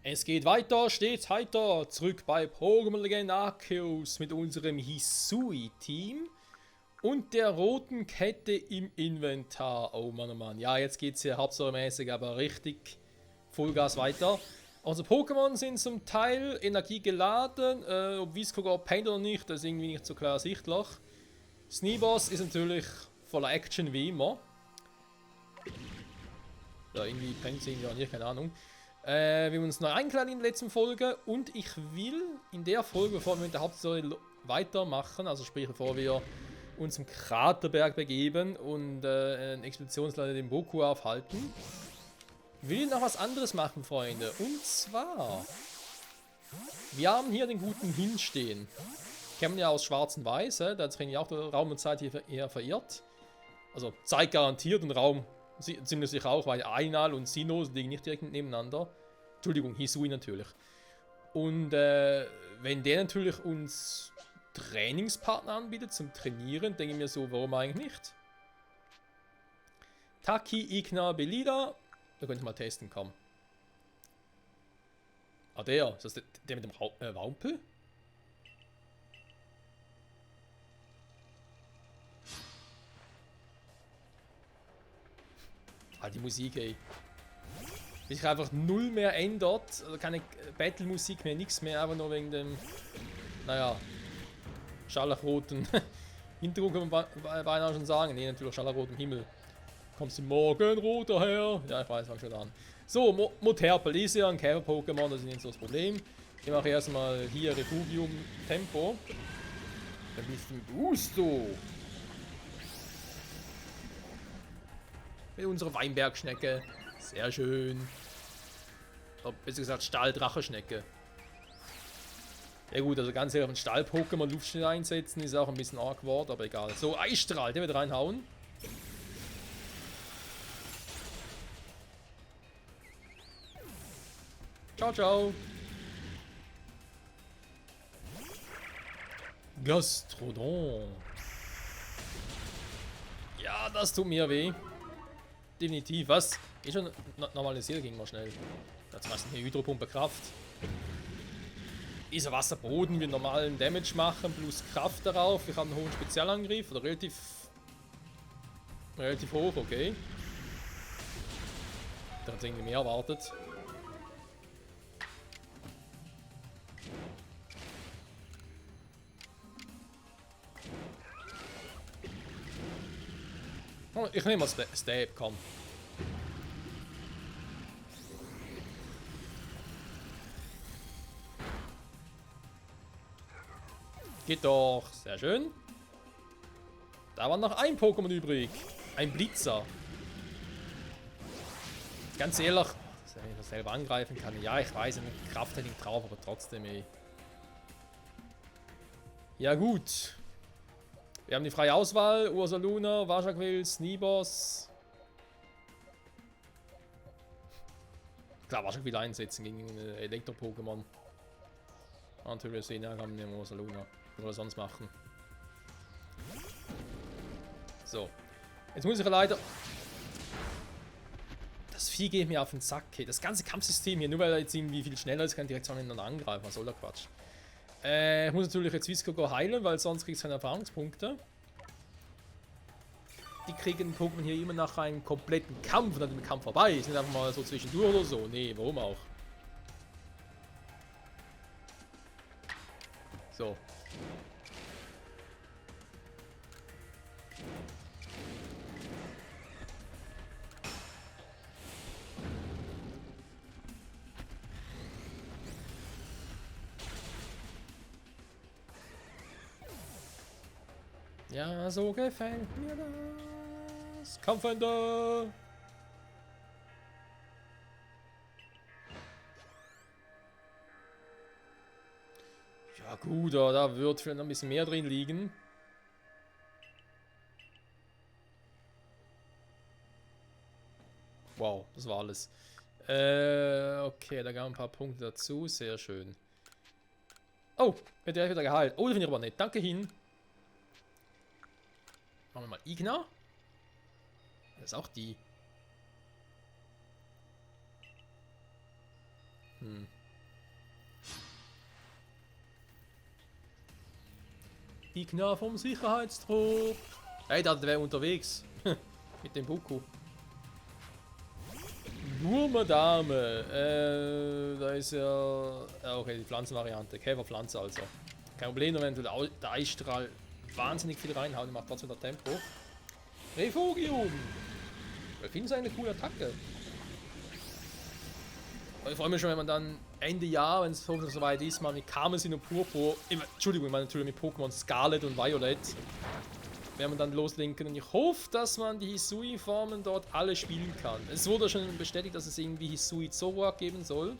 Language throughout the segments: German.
Es geht weiter, stets heiter, zurück bei Pokémon Legend Arceus mit unserem Hisui-Team und der roten Kette im Inventar. Oh Mann, oh Mann. Ja, jetzt geht's hier hauptstorymäßig, aber richtig Vollgas weiter. Unsere Pokémon sind zum Teil Energie geladen, ob Viscogar Paint oder nicht, das ist irgendwie nicht so klar ersichtlich. Sneeboss ist natürlich voller Action wie immer. Ja, irgendwie Paint sehen wir auch nicht, keine Ahnung. Wir haben uns neu eingeladen in der letzten Folge und ich will in der Folge, bevor wir mit der Hauptstory weitermachen, also sprich bevor wir uns zum Kraterberg begeben und einen Expeditionsleiter den Boku aufhalten, will ich noch was anderes machen, Freunde. Und zwar, wir haben hier den guten Hin stehen. Kennen ja aus Schwarz und Weiß, da hat sich auch Raum und Zeit hier eher verirrt. Also Zeit garantiert und Raum ziemlich sicher auch, weil Ainal und Sinnoh liegen nicht direkt nebeneinander. Entschuldigung, Hisui natürlich. Und wenn der natürlich uns Trainingspartner anbietet zum Trainieren, denke ich mir so, warum eigentlich nicht? Taki, Igna, Belida. Da könnte ich mal testen, komm. Ah, der. Ist das der mit dem Wampel? Ah, die Musik, ey. Wie sich einfach null mehr ändert. Also keine Battle-Musik mehr, nichts mehr, aber nur wegen dem, naja, scharlachroten Hintergrund kann man beinahe schon sagen. Nee, natürlich scharlachrotem Himmel. Kommst du morgen, roter Herr? Ja, ich weiß, fang schon an. So, Moterpel ist ja ein Käfer-Pokémon, das ist nicht so das Problem. Ich mache erstmal hier Refugium Tempo. Ein bisschen Gusto. Mit unserer Weinbergschnecke. Sehr schön. Oder besser gesagt Stahldracheschnecke. Ja gut, also ganz ehrlich, ein Stahl-Pokémon Luftschnell einsetzen ist auch ein bisschen awkward, aber egal. So, Eisstrahl, der wird reinhauen. Ciao, ciao. Gastrodon. Ja, das tut mir weh. Definitiv. Was? Ist schon normalisiert, ging mal schnell. Jetzt was eine Hydropumpe Kraft. Dieser Wasserboden wird normalen Damage machen, plus Kraft darauf. Wir haben einen hohen Spezialangriff, oder relativ hoch, okay. Da hat irgendwie mehr erwartet. Oh, ich nehme mal Stab, komm. Geht doch. Sehr schön. Da war noch ein Pokémon übrig. Ein Blitzer. Ganz ehrlich, dass ich das selber angreifen kann. Ja, ich weiß, eine Kraft hätte ich drauf, aber trotzdem, ey. Ja, gut. Wir haben die freie Auswahl. Ursaluna, Vajaquil, Sneeboss. Klar, Vajaquil einsetzen gegen Elektro-Pokémon. Natürlich sehen, ja, haben wir Ursaluna. Was soll er sonst machen? So. Jetzt muss ich leider... Das Vieh geht mir auf den Sack. Hey. Das ganze Kampfsystem hier, nur weil er jetzt irgendwie viel schneller ist, kann direkt zueinander angreifen. Was soll der Quatsch? Ich muss natürlich jetzt Viscogar heilen, weil sonst kriegt es keine Erfahrungspunkte. Die kriegen Pokémon hier immer nach einem kompletten Kampf, dann ist der Kampf vorbei. Ist nicht einfach mal so zwischendurch oder so. Nee, warum auch? So. Ja, so gefällt mir das. Kampfende! Ja gut, da wird vielleicht noch ein bisschen mehr drin liegen. Wow, das war alles. Okay, da gab ein paar Punkte dazu. Sehr schön. Oh, wird der wieder geheilt. Oh, das finde ich aber nett. Danke hin. Machen wir mal Igna. Das ist auch die. Gegner vom Sicherheitstrupp. Hey, der wäre unterwegs. Mit dem Buku. Nur Madame. Da ist ja. Okay, die Pflanzenvariante. Käferpflanze also. Kein Problem, wenn der Eisstrahl wahnsinnig viel reinhaut und macht trotzdem das Tempo. Refugium! Ich finde es eine coole Attacke. Ich freue mich schon, wenn man dann Ende Jahr, wenn es hoffentlich soweit ist, mal mit Karmesin und Purpur, Entschuldigung, ich meine natürlich mit Pokémon Scarlet und Violet, werden wir dann loslegen und ich hoffe, dass man die Hisui-Formen dort alle spielen kann. Es wurde schon bestätigt, dass es irgendwie Hisui Zoroark geben soll,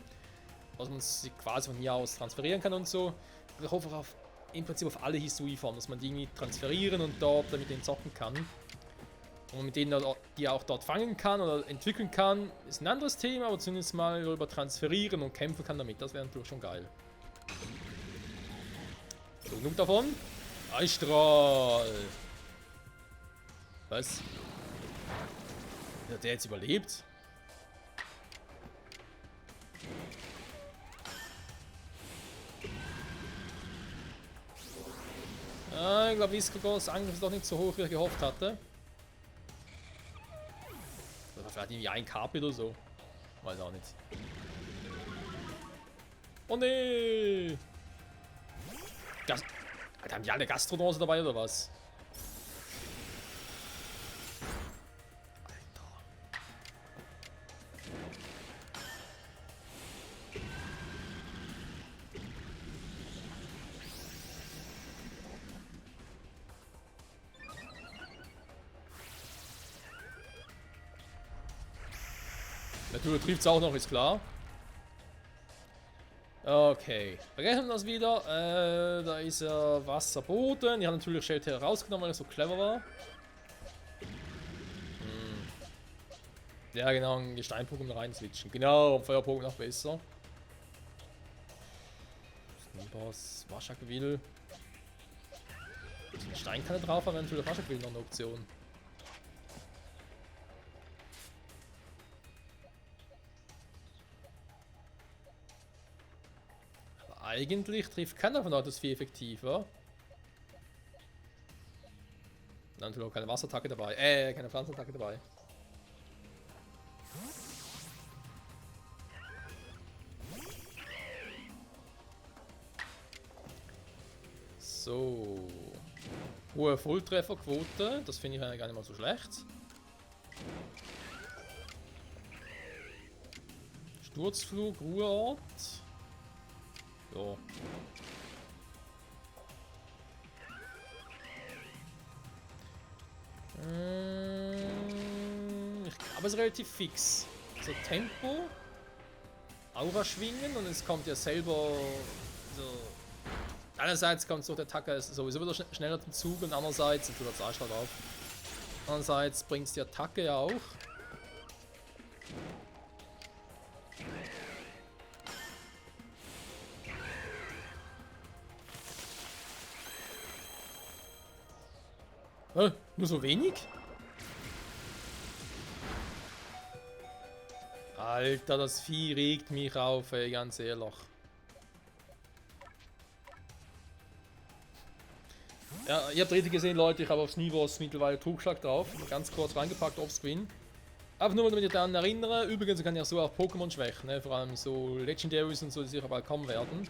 dass man sie quasi von hier aus transferieren kann und so. Ich hoffe auch im Prinzip auf alle Hisui-Formen, dass man die irgendwie transferieren und dort mit denen zocken kann. Und mit denen die auch dort fangen kann oder entwickeln kann, ist ein anderes Thema, aber zumindest mal darüber transferieren und kämpfen kann damit. Das wäre natürlich schon geil. So, genug davon. Eisstrahl. Was? Hat der jetzt überlebt? Ah, ich glaube, Viscogos Angriff ist doch nicht so hoch, wie ich gehofft hatte. Das war vielleicht irgendwie ein KP oder so. Weiß auch nicht. Oh nee! Haben die alle Gastrodonse dabei oder was? Natürlich trifft es auch noch, ist klar. Okay, berechnen das wieder. Da ist ja Wasserboden. Ich habe natürlich Shelter rausgenommen, weil er so clever war. Ja, genau, einen Gesteinpokémon rein switchen. Genau, Feuerpokémon noch besser. Boss, Waschaquille. Eine Steinkanne drauf, aber natürlich Waschaquille noch eine Option. Eigentlich trifft keiner von euch das viel effektiver. Dann natürlich auch keine Wasserattacke dabei. Keine Pflanzenattacke dabei. So. Hohe Volltrefferquote. Das finde ich eigentlich gar nicht mal so schlecht. Sturzflug, Ruheort. So. Ich glaube, es ist relativ fix. So Tempo, Aura schwingen und es kommt ja selber so. Einerseits kommt so der Attacke sowieso wieder schneller zum Zug und andererseits, jetzt tut das Arschloch auf. Andererseits bringt es die Attacke ja auch. Nur so wenig? Alter, das Vieh regt mich auf, ey, ganz ehrlich. Ja, ihr habt richtig gesehen, Leute, ich habe aufs Nivos mittlerweile Trugschlag drauf. Ganz kurz reingepackt, Offscreen. Aber nur, damit ich daran erinnere, übrigens kann ich auch so auch Pokémon schwächen, ne? Vor allem so Legendaries und so, die sicher bald kommen werden.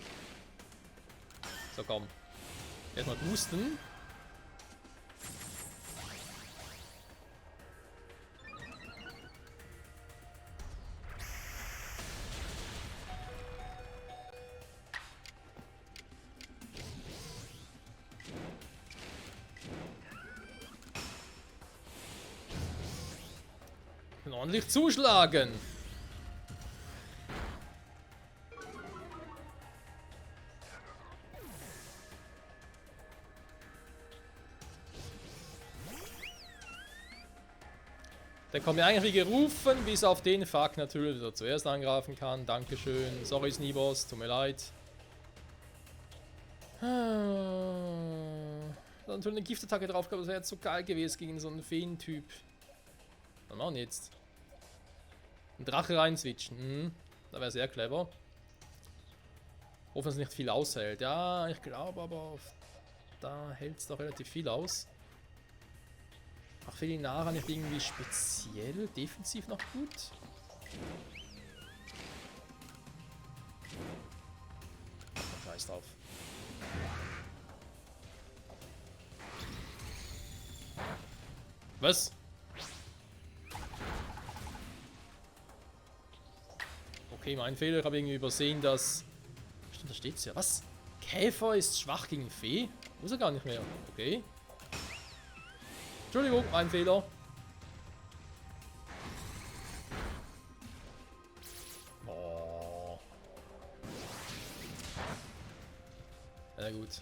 So, komm. Erstmal boosten. Ordentlich zuschlagen. Der kommt mir eigentlich wie gerufen, bis auf den Fuck natürlich, der zuerst angreifen kann. Dankeschön. Sorry, Snivos, tut mir leid. Dann natürlich eine Giftattacke drauf gehabt, das wäre jetzt so geil gewesen gegen so einen Feen-Typ. Was machen wir jetzt? Einen Drache rein switchen. Da wäre sehr clever. Hoffen, dass es nicht viel aushält. Ja, ich glaube aber, da hält es doch relativ viel aus. Auch für die Nara nicht irgendwie speziell defensiv noch gut. Scheiß drauf. Was? Okay, mein Fehler. Ich habe irgendwie übersehen, dass... Stimmt, da steht's ja. Was? Käfer ist schwach gegen Fee? Muss er gar nicht mehr. Okay. Entschuldigung, mein Fehler. Oh. Na gut.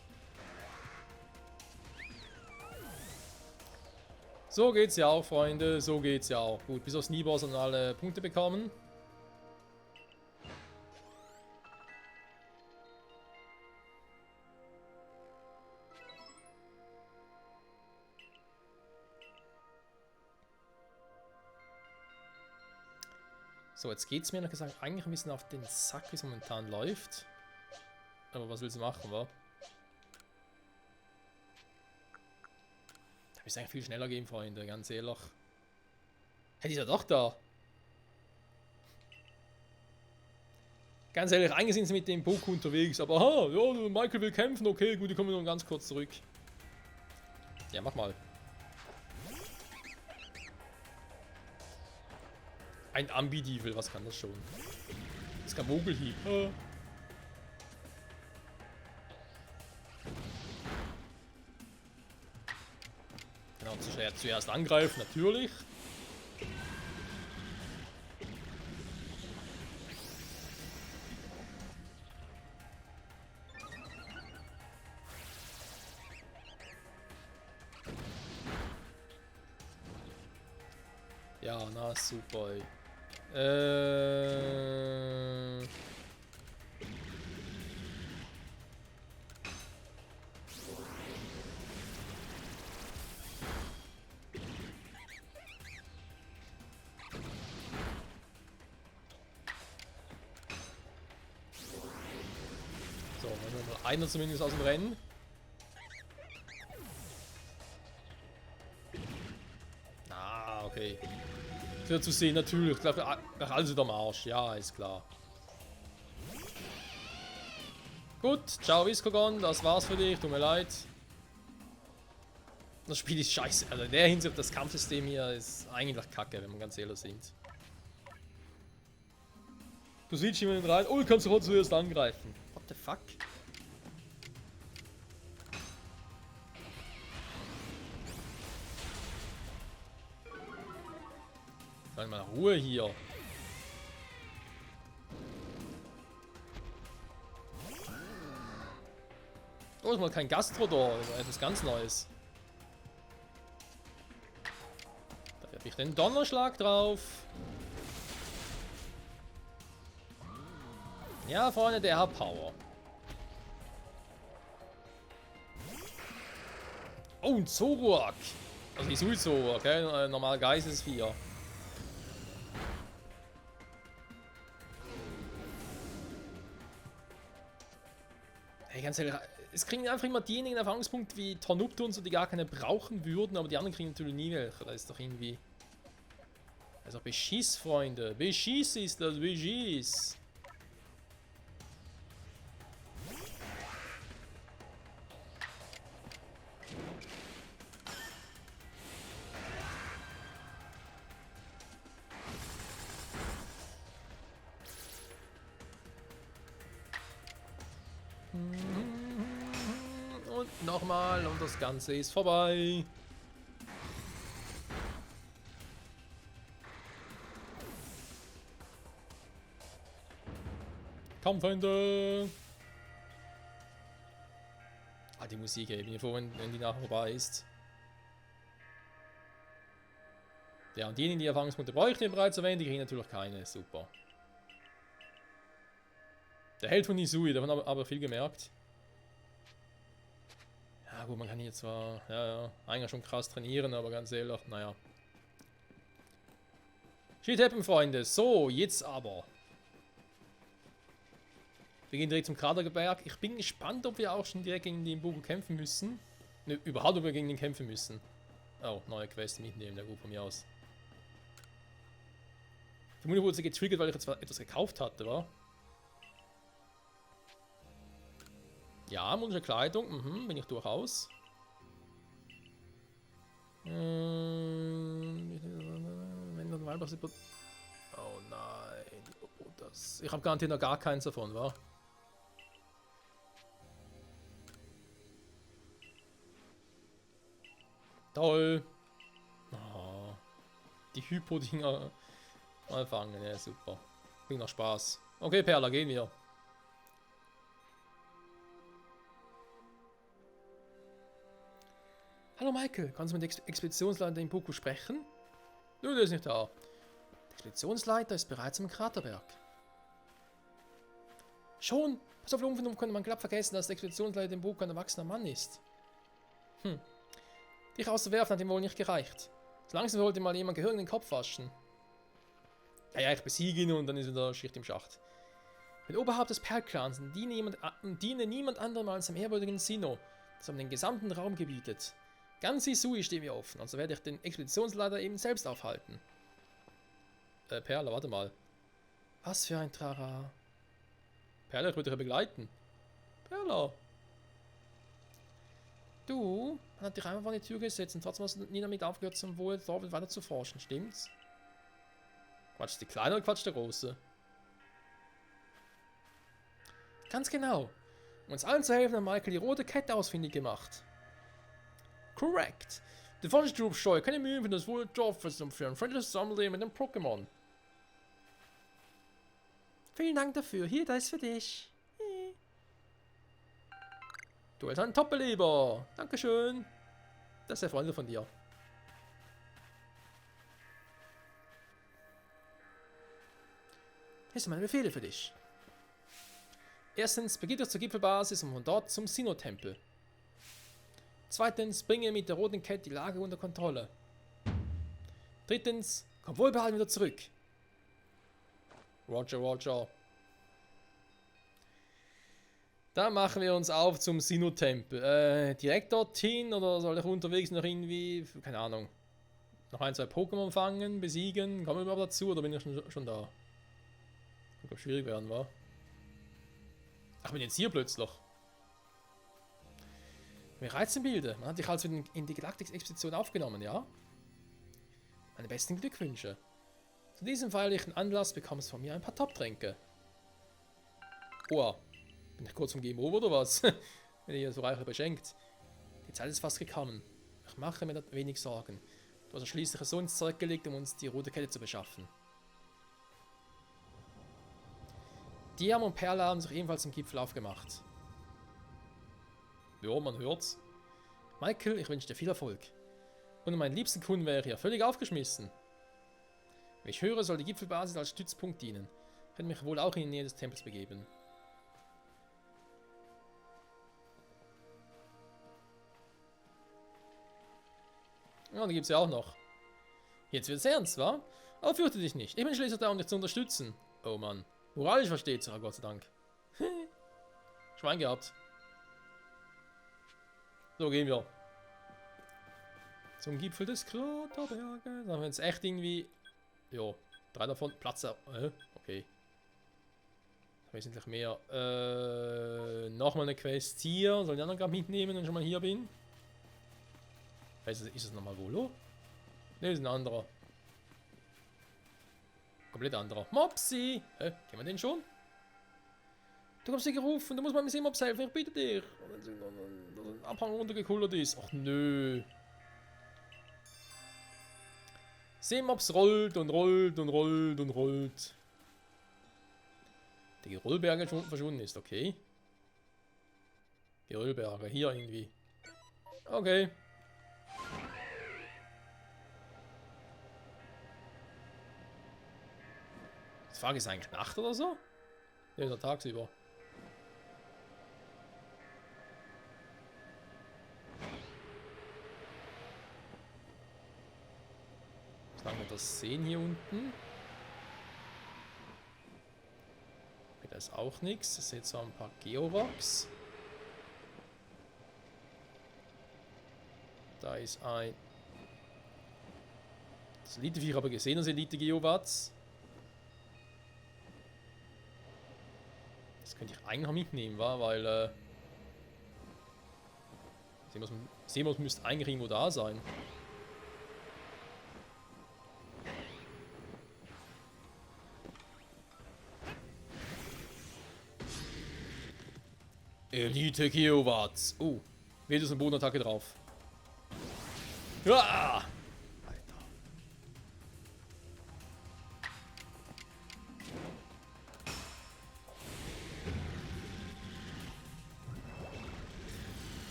So geht's ja auch, Freunde. So geht's ja auch. Gut, bis aufs Nieboss und alle Punkte bekommen. So, jetzt geht's mir, noch gesagt, eigentlich ein bisschen auf den Sack, wie es momentan läuft. Aber was willst du machen, wa? Da müsste eigentlich viel schneller gehen, Freunde, ganz ehrlich. Hey, die ist ja doch da. Ganz ehrlich, eigentlich sind sie mit dem Boku unterwegs, aber aha, ja, Michael will kämpfen, okay, gut, die kommen nur ganz kurz zurück. Ja, mach mal. Ein Ambidivel, was kann das schon? Das ist kein Mogelhieb. Genau, zuerst angreifen, natürlich. Ja, na super, ey. So, dann haben wir einer zumindest aus dem Rennen. Ah, okay. Für zu sehen, natürlich. Ich glaube, alles wieder am Arsch. Ja, ist klar. Gut, ciao Viscogon, das war's für dich. Tut mir leid. Das Spiel ist scheiße. Also in der Hinsicht, das Kampfsystem hier ist eigentlich kacke, wenn man ganz ehrlich sind. Du siehst jemanden rein. Oh, du kannst sofort zuerst angreifen. What the fuck? Sei mal Ruhe hier. Oh, ist mal kein Gastrodor, etwas ganz Neues. Da habe ich den Donnerschlag drauf. Ja, Freunde, der hat Power. Oh, ein Zoroark. Also die Sul-Zoroark, okay? Normal Geistesvieh. Hey, ganz ehrlich, es kriegen einfach immer diejenigen Erfahrungspunkte wie Tornupto und so, die gar keine brauchen würden, aber die anderen kriegen natürlich nie welche. Da ist doch irgendwie... Also Beschiss, Freunde. Beschiss ist das, Beschiss. Und nochmal und das Ganze ist vorbei. Komm, Freunde! Ah, die Musik, ey. Bin ich froh, wenn die nachher vorbei ist. Ja, und diejenigen, die Erfahrungspunkte bräuchten, bereits erwähnt, die kriegen natürlich keine. Super. Der Held von Nisui, davon aber viel gemerkt. Ja gut, man kann hier zwar, ja, eigentlich schon krass trainieren, aber ganz ehrlich, naja. Shit happen, Freunde. So, jetzt aber. Wir gehen direkt zum Kraterberg. Ich bin gespannt, ob wir auch schon direkt gegen den Imboku kämpfen müssen. Ne, überhaupt, ob wir gegen den kämpfen müssen. Oh, neue Quest mitnehmen, der gut von mir aus. Vermutlich wurde sie getriggert, weil ich jetzt etwas gekauft hatte, wa? Ja, modische Kleidung, bin ich durchaus. Wenn dann einfach oh nein, das. Ich habe garantiert noch gar keins davon, wa? Toll. Oh, die Hypo-Dinger mal fangen, ja super. Klingt noch Spaß. Okay, Perla, gehen wir. Hallo Michael, kannst du mit dem Expeditionsleiter in Imboku sprechen? Nö, der ist nicht da. Der Expeditionsleiter ist bereits am Kraterberg. Schon? So viel Umfindung könnte man glatt vergessen, dass der Expeditionsleiter in Imboku ein erwachsener Mann ist. Dich auszuwerfen hat ihm wohl nicht gereicht. So langsam wollte mal jemand Gehör in den Kopf waschen. Ja, ich besiege ihn und dann ist wieder Schicht im Schacht. Mit Oberhaupt des Perlclans diene niemand anderem als dem ehrwürdigen Sinnoh, das um den gesamten Raum gebietet. Ganz Isui steht mir offen, also werde ich den Expeditionsleiter eben selbst aufhalten. Perla, warte mal. Was für ein Trara. Perla, ich würde dich begleiten. Perla. Du, man hat dich einfach vor die Tür gesetzt und trotzdem hast du nie damit aufgehört, zum Wohl Thorvald weiter zu forschen, stimmt's? Quatscht die Kleine oder quatscht der Große? Ganz genau. Um uns allen zu helfen, hat Michael die rote Kette ausfindig gemacht. Correct. Die Forschungsgruppe scheut keine Mühe für das Wohl des Dorfes und für ein freundliches Zusammenleben mit dem Pokémon. Vielen Dank dafür. Hier, das ist für dich. Du bist ein Top-Beleber. Dankeschön. Das ist sehr freundlich von dir. Hier sind meine Befehle für dich. Erstens, begib dich zur Gipfelbasis und von dort zum Sinnoh-Tempel. Zweitens, bringe mit der roten Kette die Lage unter Kontrolle. Drittens, komm wohlbehalten wieder zurück. Roger, Roger. Dann machen wir uns auf zum Sinnoh-Tempel. Direkt dorthin oder soll ich unterwegs noch irgendwie, keine Ahnung, noch ein, zwei Pokémon fangen, besiegen? Kommen wir überhaupt dazu oder bin ich schon da? Ich glaube, schwierig werden, wa? Ach, bin jetzt hier plötzlich. Mir reizt im Bilde. Man hat dich also in die Galactic-Expedition aufgenommen, ja? Meine besten Glückwünsche. Zu diesem feierlichen Anlass bekommst du von mir ein paar Top-Tränke. Oh, bin ich kurz vom Game Over oder was? Wenn ihr so reichlich beschenkt. Die Zeit ist fast gekommen. Ich mache mir da wenig Sorgen. Du hast schließlich so ins Zeug gelegt, um uns die rote Kette zu beschaffen. Diam und Perla haben sich ebenfalls zum Gipfel aufgemacht. Ja, man hört's. Michael, ich wünsche dir viel Erfolg. Und meinen liebsten Kunden wäre hier völlig aufgeschmissen. Wie ich höre, soll die Gipfelbasis als Stützpunkt dienen. Ich werde mich wohl auch in die Nähe des Tempels begeben. Ja, die gibt's ja auch noch. Jetzt wird's ernst, wa? Aber fürchte dich nicht. Ich bin schließlich da, um dich zu unterstützen. Oh Mann. Moralisch versteht's, ja, Gott sei Dank. Schwein gehabt. So, gehen wir. Zum Gipfel des Kraterberges. Dann haben wir jetzt echt irgendwie... Jo, 3 davon. Platz... okay. Wesentlich mehr. Nochmal eine Quest hier. Soll ich die anderen gerade mitnehmen, wenn ich schon mal hier bin? Ist es nochmal Volo? Ne, ist ein anderer. Komplett anderer. Mopsi! Kennen wir den schon? Du hast sie gerufen, du musst mal mit Seemops helfen, ich bitte dich. Wenn ein Abhang runtergekullert ist. Ach nö. Seemops rollt und rollt und rollt und rollt. Der Geröllberger schon verschwunden ist, okay. Geröllberger, hier irgendwie. Okay. Die Frage ist eigentlich Nacht oder so? Ne, ist ja tagsüber. Solange wir das sehen hier unten. Da ist auch nichts. Ich sehe zwar ein paar Geovox. Da ist ein... Das Elite-Viech habe ich gesehen, das Elite-Geowatz. Das könnte ich eigentlich noch mitnehmen, wa? Weil... Seemos müsste eigentlich irgendwo da sein. Elite Geowatz. Oh, Vetus und Bodenattacke drauf. Ja! Alter.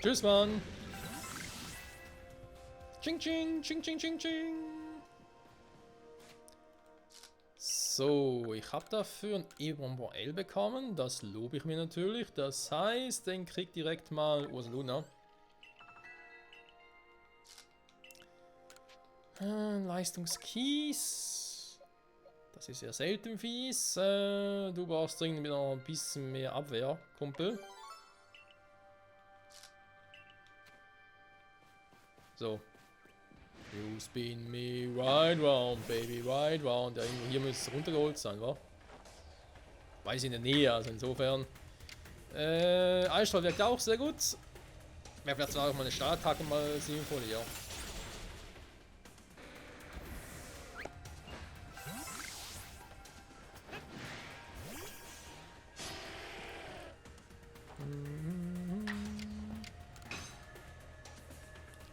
Tschüss, Mann. Ching, ching, ching, ching, ching, ching. So, ich habe dafür ein E-Bonbon L bekommen. Das lobe ich mir natürlich. Das heißt, den kriegt direkt mal Ursaluna. Leistungskies. Das ist ja selten fies. Du brauchst dringend wieder ein bisschen mehr Abwehr, Kumpel. So. You spin me right round, baby, right round. Ja, irgendwo hier müsste es runtergeholt sein, wa? Weiß in der Nähe, also insofern. Eisstrahl wirkt auch sehr gut. Wäre vielleicht auch mal eine Startattacke mal sinnvoll, ja.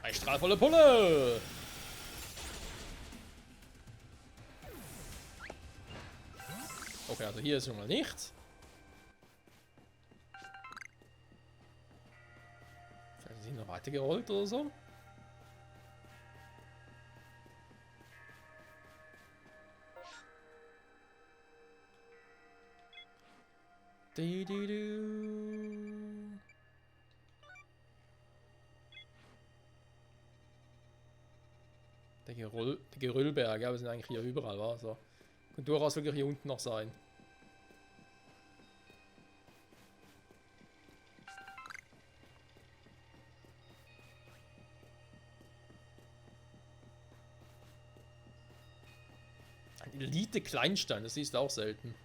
Eisstrahl volle Pulle! Okay, also hier ist schon mal nichts. Vielleicht sind noch weiter gerollt oder so. Der Geröllberg, ja, wir sind eigentlich hier überall, war so. Könnte durchaus wirklich hier unten noch sein. Ein Elite-Kleinstein, das siehst du auch selten.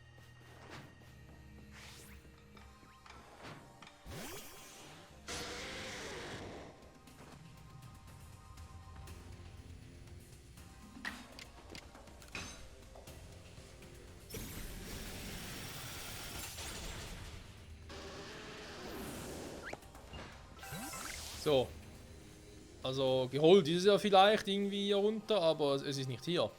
So. Also geholt ist es ja vielleicht irgendwie hier runter, aber es ist nicht hier.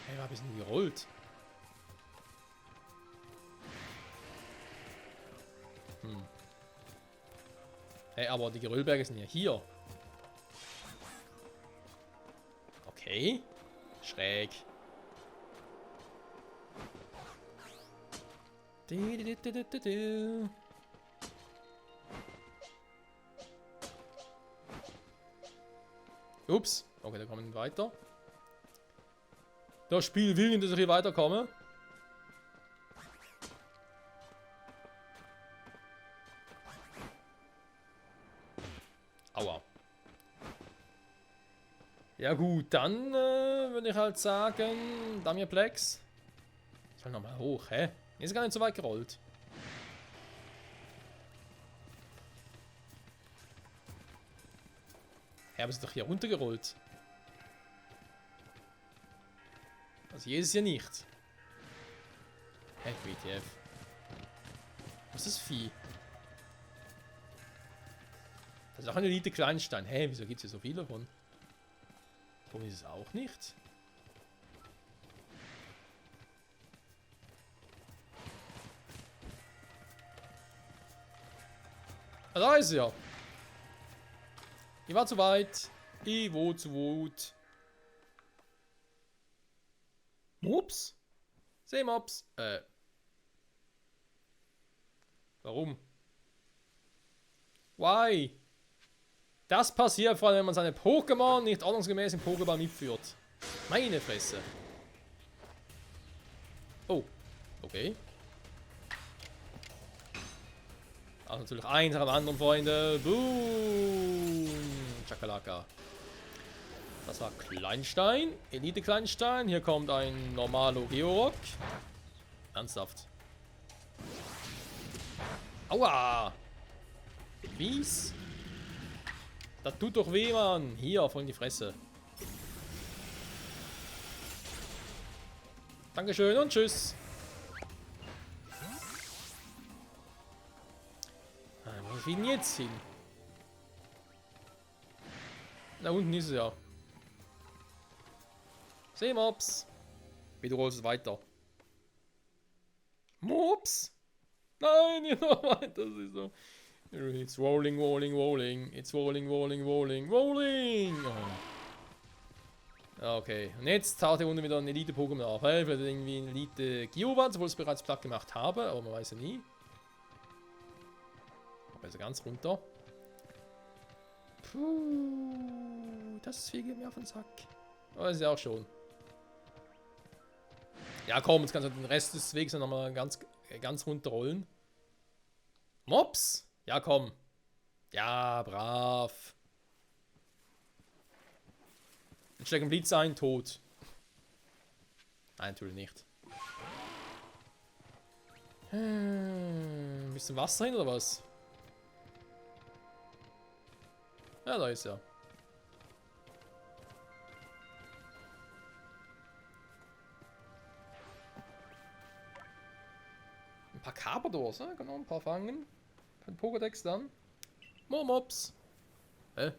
Hey, wo hab ich denn gerollt? Hey, aber die Geröllberge sind ja hier. Okay. Schräg. Ups. Okay, da kommen wir weiter. Das Spiel will, dass ich hier weiterkomme. Aua. Ja gut, dann würde ich halt sagen, Damirplex. Ich will nochmal hoch, hä? Ist gar nicht so weit gerollt. Ja, aber es ist doch hier runtergerollt. Also hier ist es ja nicht. Hä, WTF. Was ist das Vieh? Das ist auch ein Elite-Kleinstein. Hä, wieso gibt es hier so viele davon? Warum ist es auch nicht? Ah, da ist er. Ich war zu weit. Ich war zu weit. Mops? Seemops? Warum? Why? Das passiert vor allem, wenn man seine Pokémon nicht ordnungsgemäß im Pokéball mitführt. Meine Fresse. Oh, okay. Also natürlich eins nach dem anderen, Freunde. Boom. Chakalaka. Das war Kleinstein. Elite Kleinstein. Hier kommt ein normalo Georock. Ernsthaft. Aua. Mies. Das tut doch weh, Mann. Hier, voll in die Fresse. Dankeschön und tschüss. Wo ist denn jetzt hin? Da unten ist es ja. Seemops. Bitte rollst es weiter. Mops. Nein, ihr noch weiter. Das ist so. It's rolling, rolling, rolling. It's rolling, rolling, rolling, rolling. Oh. Okay, und jetzt taucht hier unten wieder ein Elite-Pokémon auf. Vielleicht irgendwie ein Elite-Giovanz, obwohl ich es bereits platt gemacht habe, aber man weiß ja nie. Also ganz runter. Puh, das Vieh geht mir auf den Sack. Aber das ist ja auch schon. Ja komm, jetzt kannst du den Rest des Wegs nochmal ganz runterrollen. Mops? Ja komm. Ja, brav. Jetzt steckt ein Blitz ein, tot. Nein, natürlich nicht. Ein bisschen Wasser hin oder was? Ja, da ist er. Ein paar Carpadors, ne? Kann noch ein paar fangen. Ein Pokédex dann. Momops. Hä?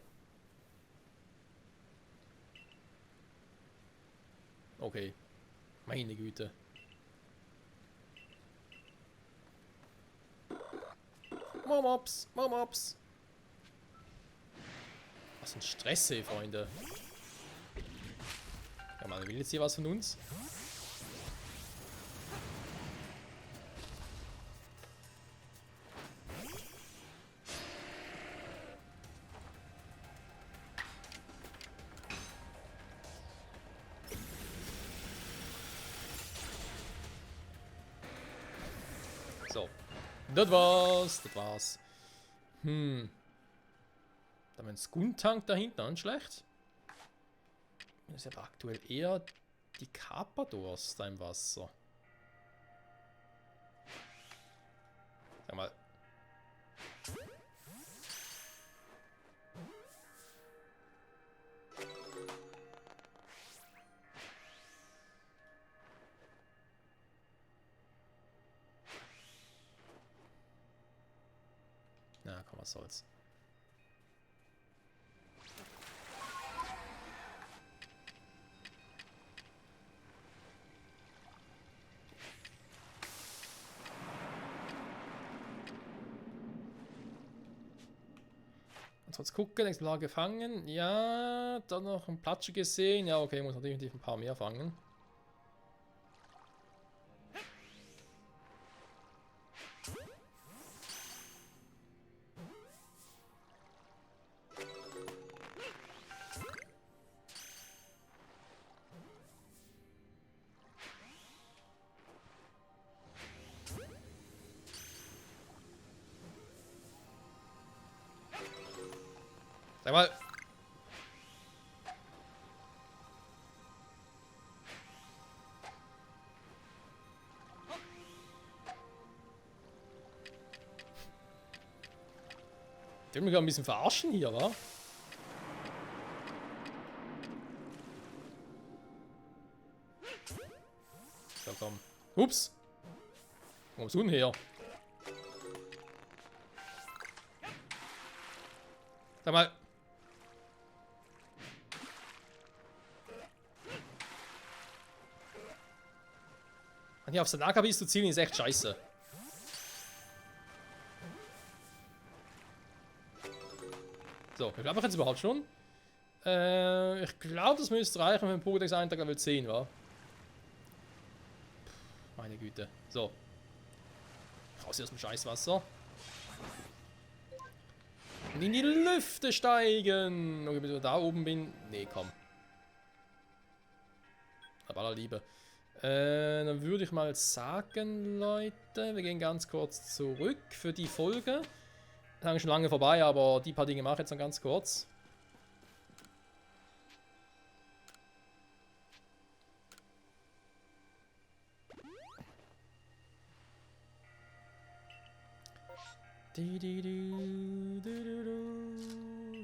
Okay. Meine Güte. Momops. Momops. Was ein Stress, ey, Freunde. Ja, man will jetzt hier was von uns. So. Das war's. Das war's. Da haben wir einen Skuntank da hinten an, schlecht. Das ist aber aktuell eher die Carpadors da im Wasser. Sag mal. Na, komm, was soll's. Sonst gucken, Exemplar gefangen. Ja, dann noch ein Platsche gesehen. Ja, okay, muss natürlich ein paar mehr fangen. Sag mal. Ich will mich ein bisschen verarschen hier, wa? So, komm. Ups. Wo kommst du denn her? Sag mal. Hier auf Sanaka zu zielen ist echt scheiße. So, wie glaube ich jetzt überhaupt schon? Ich glaube, das müsste reichen, wenn Pokédex-Eintrag Level 10 war. Meine Güte. So. Raus hier aus dem Scheißwasser. Und in die Lüfte steigen. Und wenn ich da oben bin. Nee, komm. Aber aller Liebe. Dann würde ich mal sagen, Leute, wir gehen ganz kurz zurück für die Folge. Das ist schon lange vorbei, aber die paar Dinge mache ich jetzt noch ganz kurz. Die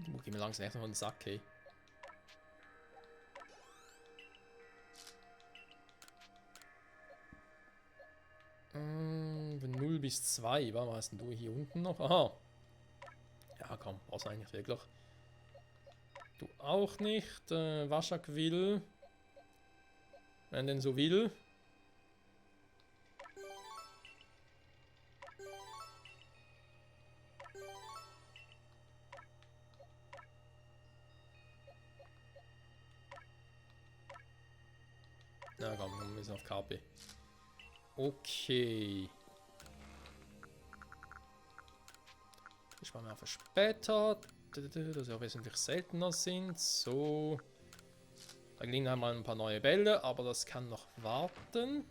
Mucke geht mir langsam echt noch in den Sack, hey. Von 0 bis 2, was hast denn du hier unten noch? Aha. Ja, komm, brauchst du eigentlich wirklich. Du auch nicht. Waschak will. Wenn denn so will. Na komm, wir müssen auf KP. Okay. Ich spare mir auf später. Dass ja wesentlich seltener sind. So. Da liegen einmal ein paar neue Bälle, aber das kann noch warten.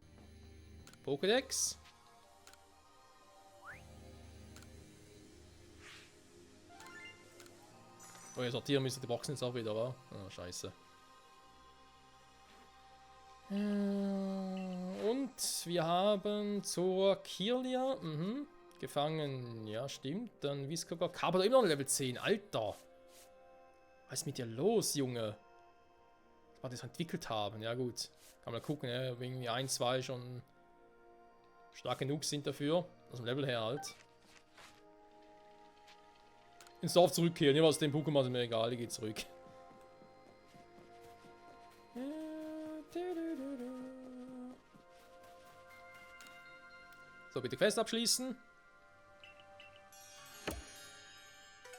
Pokédex. Oh, ihr sortieren müsst die Boxen jetzt auch wieder, wa? Oh, scheiße. Und wir haben zur Kirlia gefangen. Ja, stimmt. Dann Whiskogar. Aber immer noch Level 10. Alter. Was ist mit dir los, Junge? Was wir das entwickelt haben. Ja, gut. Kann man gucken, ja, wenn irgendwie 1, 2 schon stark genug sind dafür. Aus dem Level her halt. Ins Dorf zurückkehren. Ja, aus dem Pokémon ist mir egal. Ich gehe zurück. So, bitte Quest abschließen.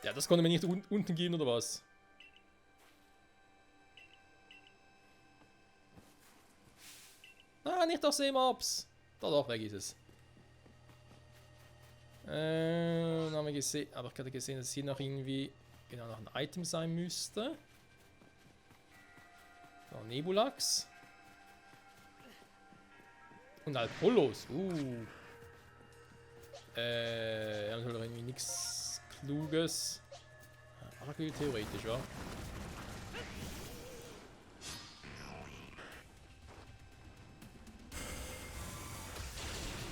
Ja, das konnte mir nicht unten gehen, oder was? Ah, nicht auf Seemobs. Doch, weg ist es. Haben wir gesehen, aber ich hatte gesehen, dass hier noch irgendwie genau noch ein Item sein müsste. So, Nebulax. Und Alpolos. Ja, natürlich irgendwie nichts Kluges. Argül theoretisch, ja.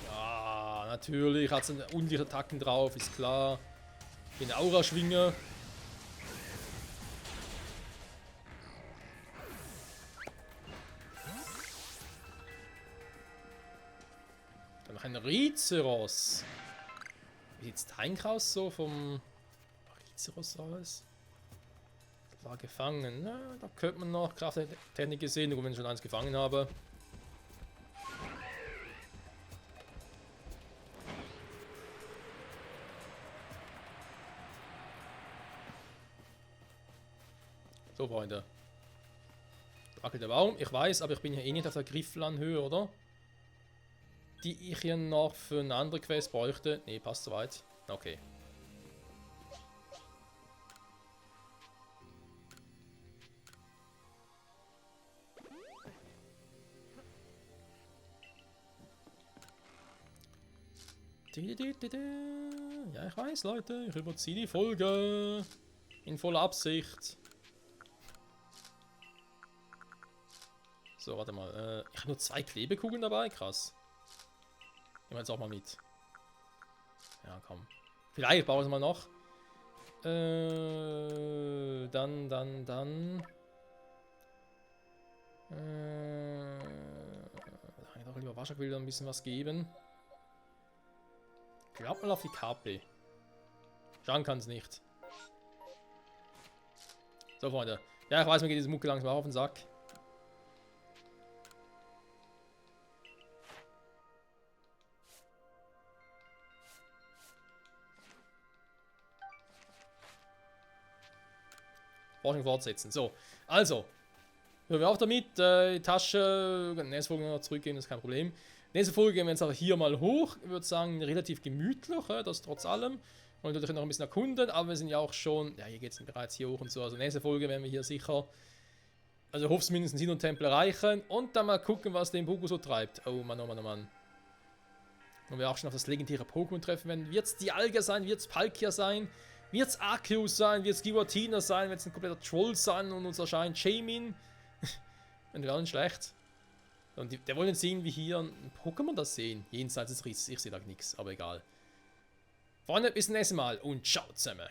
Ja, natürlich hat es ordentliche Attacken drauf, ist klar. Ich bin Aura-Schwinger. Dann noch ein Rizeros. Wie sieht Steinkraus so vom Rizeros aus? War gefangen. Na, da könnte man noch Krafttechnik sehen, nur wenn ich schon eins gefangen habe. So, Freunde. Wackelt der Baum. Ich weiß, aber ich bin ja eh nicht auf der Grifflanhöhe, oder? Die ich hier noch für eine andere Quest bräuchte. Ne, passt soweit. Okay. Ja, ich weiß, Leute. Ich überziehe die Folge. In voller Absicht. So, warte mal. Ich habe nur 2 Klebekugeln dabei. Krass. Nehmen wir jetzt auch mal mit. Ja, komm. Vielleicht bauen wir es mal noch. Dann. Da kann ich doch lieber Waschak wieder ein bisschen was geben. Glaub mal auf die KP. Schauen kann es nicht. So, Freunde. Ja, ich weiß, mir geht diese Mucke langsam auf den Sack. Forschung fortsetzen. So, also. Hören wir auch damit. Die Tasche. Nächste Folge noch zurückgehen, das ist kein Problem. Nächste Folge gehen wir jetzt auch hier mal hoch. Ich würde sagen, relativ gemütlich, das trotz allem. Und natürlich noch ein bisschen erkunden, aber wir sind ja auch schon, ja, hier geht es bereits hier hoch und so. Also nächste Folge werden wir hier sicher, also hoffe mindestens Hin und Tempel erreichen und dann mal gucken, was den Pogo so treibt. Oh Mann, oh Mann, oh Mann. Und wir auch schon auf das legendäre Pokémon treffen werden. Wird es Dialga sein, wird es Palkia sein, wird es Arceus sein, wird es Giratina sein, wird es ein kompletter Troll sein und uns erscheint Shaymin. Und wäre nicht schlecht. Und der wollen sehen, wie hier ein Pokémon das sehen. Jenseits des Risses. Ich sehe da nichts, aber egal. Freunde, bis zum nächsten Mal und ciao zusammen.